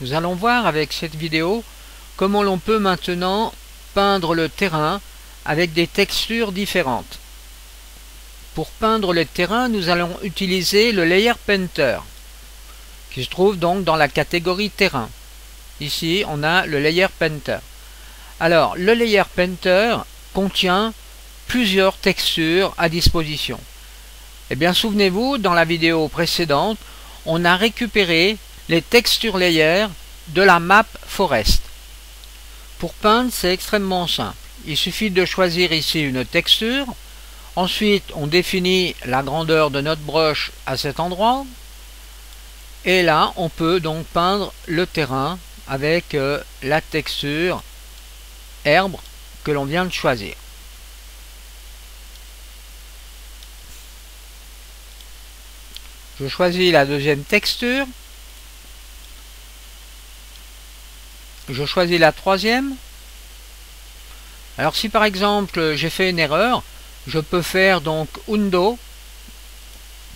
Nous allons voir avec cette vidéo comment l'on peut maintenant peindre le terrain avec des textures différentes. Pour peindre le terrain, nous allons utiliser le Layer Painter, qui se trouve donc dans la catégorie terrain. Ici, on a le Layer Painter. Alors, le Layer Painter contient plusieurs textures à disposition. Eh bien, souvenez-vous, dans la vidéo précédente, on a récupéré les textures layers de la map Forest. Pour peindre, c'est extrêmement simple. Il suffit de choisir ici une texture. Ensuite, on définit la grandeur de notre brush à cet endroit. Et là, on peut donc peindre le terrain avec la texture herbe que l'on vient de choisir. Je choisis la deuxième texture. Je choisis la troisième. Alors si par exemple j'ai fait une erreur, je peux faire donc Undo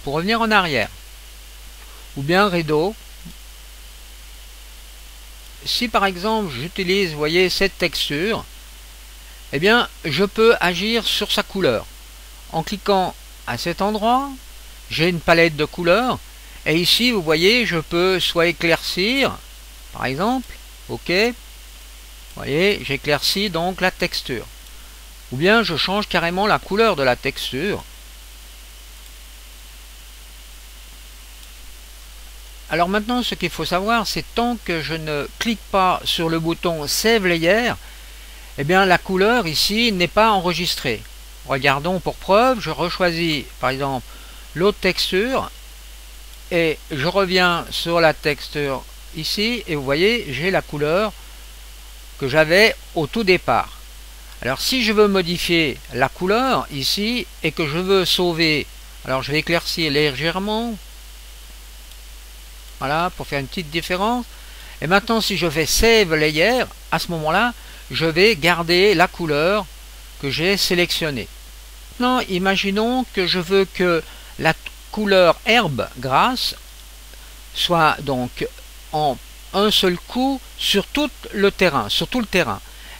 pour revenir en arrière. Ou bien Redo. Si par exemple j'utilise, vous voyez, cette texture, eh bien je peux agir sur sa couleur. En cliquant à cet endroit, j'ai une palette de couleurs. Et ici, vous voyez, je peux soit éclaircir, par exemple, OK. Vous voyez, j'éclaircis donc la texture. Ou bien je change carrément la couleur de la texture. Alors maintenant, ce qu'il faut savoir, c'est tant que je ne clique pas sur le bouton Save Layer, eh bien la couleur ici n'est pas enregistrée. Regardons pour preuve, je rechoisis par exemple l'autre texture et je reviens sur la texture ici et vous voyez, j'ai la couleur que j'avais au tout départ. Alors si je veux modifier la couleur ici et que je veux sauver, alors je vais éclaircir légèrement, voilà, pour faire une petite différence. Et maintenant si je fais Save Layer, à ce moment-là, je vais garder la couleur que j'ai sélectionnée. Maintenant, imaginons que je veux que la couleur herbe grasse soit donc en un seul coup sur tout le terrain,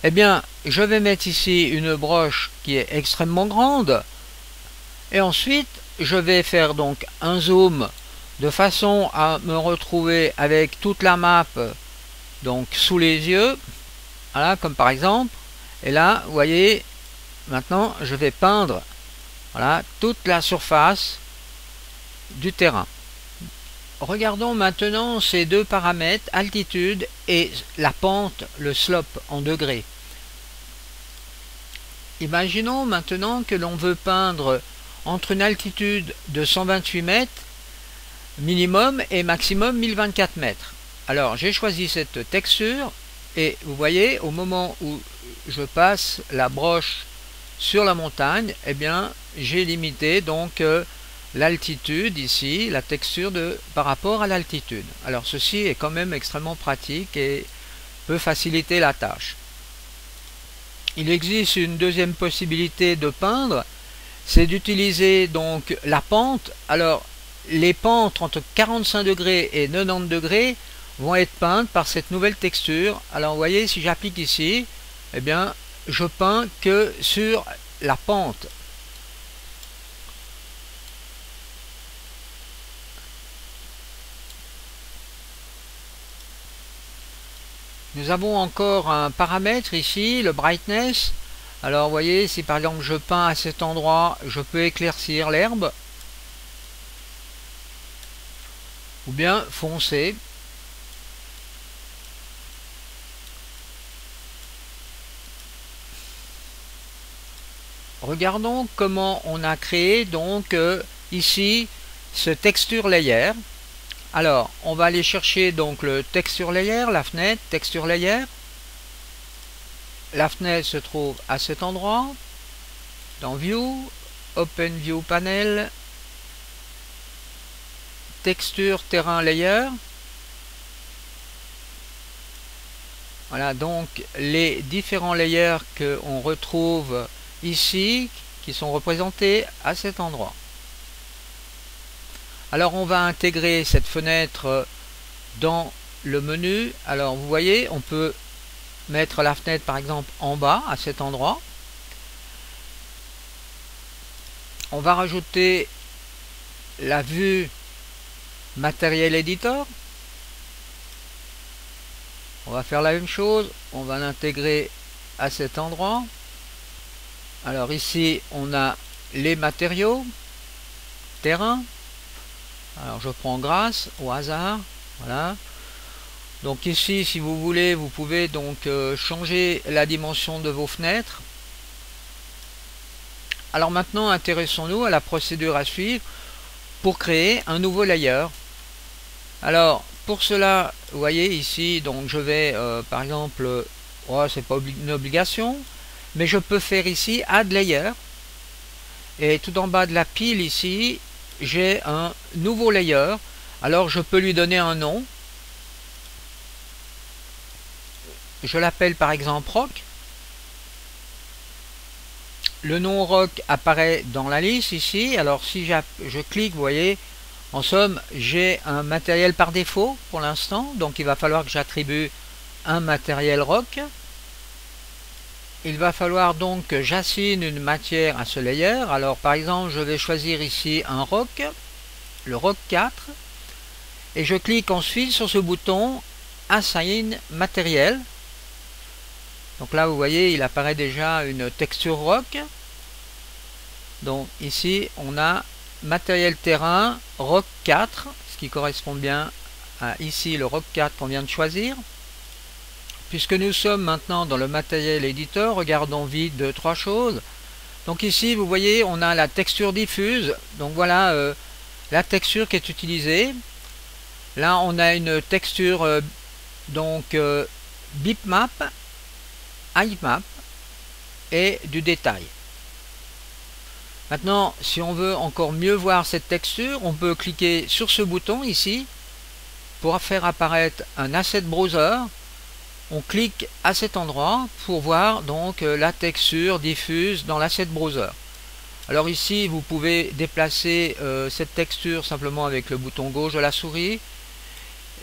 Eh bien, je vais mettre ici une broche qui est extrêmement grande et ensuite je vais faire donc un zoom de façon à me retrouver avec toute la map donc sous les yeux, voilà, comme par exemple. Et là, vous voyez, maintenant je vais peindre, voilà, toute la surface du terrain. Regardons maintenant ces deux paramètres, altitude et la pente, le slope en degrés. Imaginons maintenant que l'on veut peindre entre une altitude de 128 mètres minimum et maximum 1024 mètres. Alors j'ai choisi cette texture et vous voyez, au moment où je passe la broche sur la montagne, eh bien j'ai limité donc l'altitude ici, la texture par rapport à l'altitude. Alors ceci est quand même extrêmement pratique et peut faciliter la tâche. Il existe une deuxième possibilité de peindre, c'est d'utiliser donc la pente. Alors les pentes entre 45 degrés et 90 degrés vont être peintes par cette nouvelle texture. Alors vous voyez, si j'applique ici, eh bien je peins que sur la pente. Nous avons encore un paramètre ici, le brightness. Alors vous voyez, si par exemple je peins à cet endroit, je peux éclaircir l'herbe ou bien foncer. Regardons comment on a créé donc ici ce texture layer. Alors, on va aller chercher donc le texture layer, la fenêtre texture layer. La fenêtre se trouve à cet endroit, dans View, Open View Panel, texture terrain layer. Voilà donc les différents layers que on retrouve ici, qui sont représentés à cet endroit. Alors on va intégrer cette fenêtre dans le menu. Alors vous voyez, on peut mettre la fenêtre par exemple en bas à cet endroit. On va rajouter la vue matériel éditeur. On va faire la même chose, on va l'intégrer à cet endroit. Alors ici on a les matériaux, terrain. Alors je prends Grasse au hasard, voilà. Donc ici, si vous voulez, vous pouvez donc changer la dimension de vos fenêtres. Alors maintenant, intéressons-nous à la procédure à suivre pour créer un nouveau layer. Alors pour cela, vous voyez ici, donc je vais par exemple, c'est pas une obligation, mais je peux faire ici Add Layer. Et tout en bas de la pile ici, j'ai un nouveau layer. Alors je peux lui donner un nom. Je l'appelle par exemple Rock. Le nom Rock apparaît dans la liste ici. Alors si je clique, vous voyez, en somme, j'ai un matériel par défaut pour l'instant. Donc il va falloir que j'attribue un matériel Rock. Il va falloir donc que j'assigne une matière à ce layer. Alors par exemple, je vais choisir ici un Rock, le Rock 4. Et je clique ensuite sur ce bouton Assign matériel. Donc là vous voyez, il apparaît déjà une texture Rock. Donc ici on a matériel terrain Rock 4, ce qui correspond bien à ici le Rock 4 qu'on vient de choisir. Puisque nous sommes maintenant dans le matériel éditeur, regardons vite 2-3 choses. Donc ici vous voyez, on a la texture diffuse. Donc voilà la texture qui est utilisée. Là on a une texture bitmap, heighmap et du détail. Maintenant, si on veut encore mieux voir cette texture, on peut cliquer sur ce bouton ici pour faire apparaître un asset browser. On clique à cet endroit pour voir donc la texture diffuse dans l'asset browser. Alors ici, vous pouvez déplacer cette texture simplement avec le bouton gauche de la souris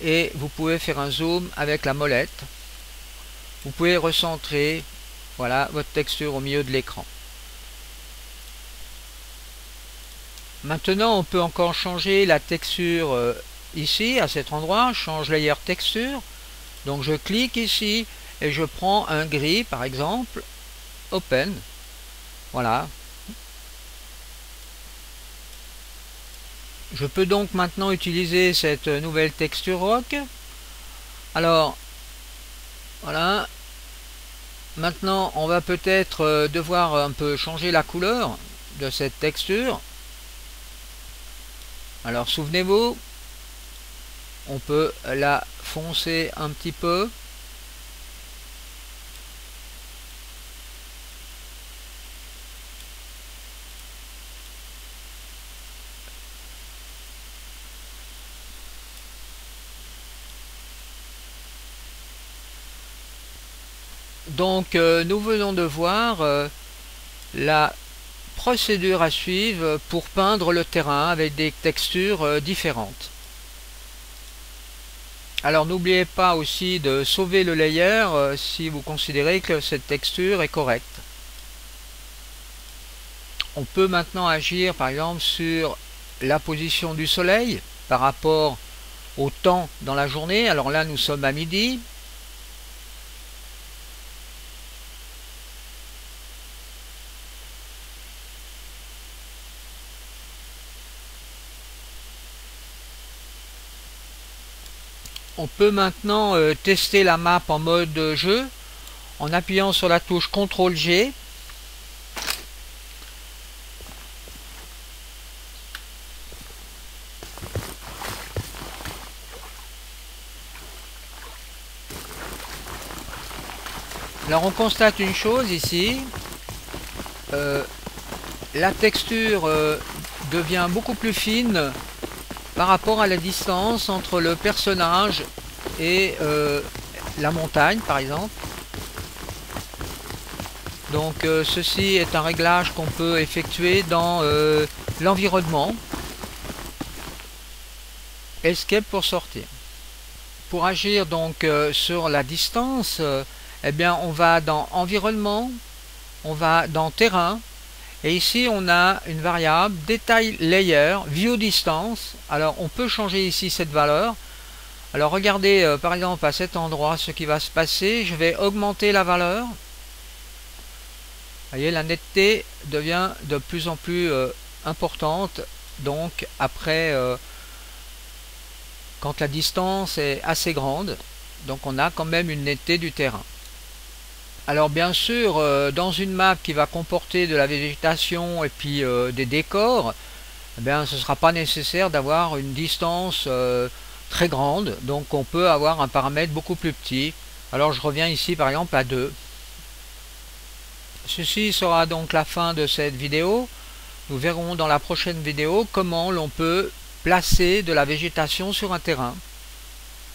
et vous pouvez faire un zoom avec la molette. Vous pouvez recentrer, voilà, votre texture au milieu de l'écran. Maintenant, on peut encore changer la texture ici, à cet endroit, change layer texture. Donc je clique ici et je prends un gris, par exemple, Open. Voilà. Je peux donc maintenant utiliser cette nouvelle texture Rock. Alors, voilà. Maintenant, on va peut-être devoir un peu changer la couleur de cette texture. Alors, souvenez-vous, on peut la foncer un petit peu. Donc nous venons de voir la procédure à suivre pour peindre le terrain avec des textures différentes. Alors n'oubliez pas aussi de sauver le layer si vous considérez que cette texture est correcte. On peut maintenant agir par exemple sur la position du soleil par rapport au temps dans la journée. Alors là nous sommes à midi. On peut maintenant tester la map en mode jeu en appuyant sur la touche CTRL-G. Alors on constate une chose ici, la texture devient beaucoup plus fine par rapport à la distance entre le personnage et la montagne par exemple. Donc ceci est un réglage qu'on peut effectuer dans l'environnement. Escape pour sortir. Pour agir donc sur la distance, eh bien on va dans environnement, on va dans terrain, et ici on a une variable détail layer view distance. Alors on peut changer ici cette valeur. Alors regardez par exemple à cet endroit ce qui va se passer. Je vais augmenter la valeur. Vous voyez, la netteté devient de plus en plus importante. Donc après quand la distance est assez grande, donc on a quand même une netteté du terrain. Alors bien sûr, dans une map qui va comporter de la végétation et puis des décors, eh bien, ce ne sera pas nécessaire d'avoir une distance très grande, donc on peut avoir un paramètre beaucoup plus petit. Alors je reviens ici par exemple à 2. Ceci sera donc la fin de cette vidéo. Nous verrons dans la prochaine vidéo comment l'on peut placer de la végétation sur un terrain.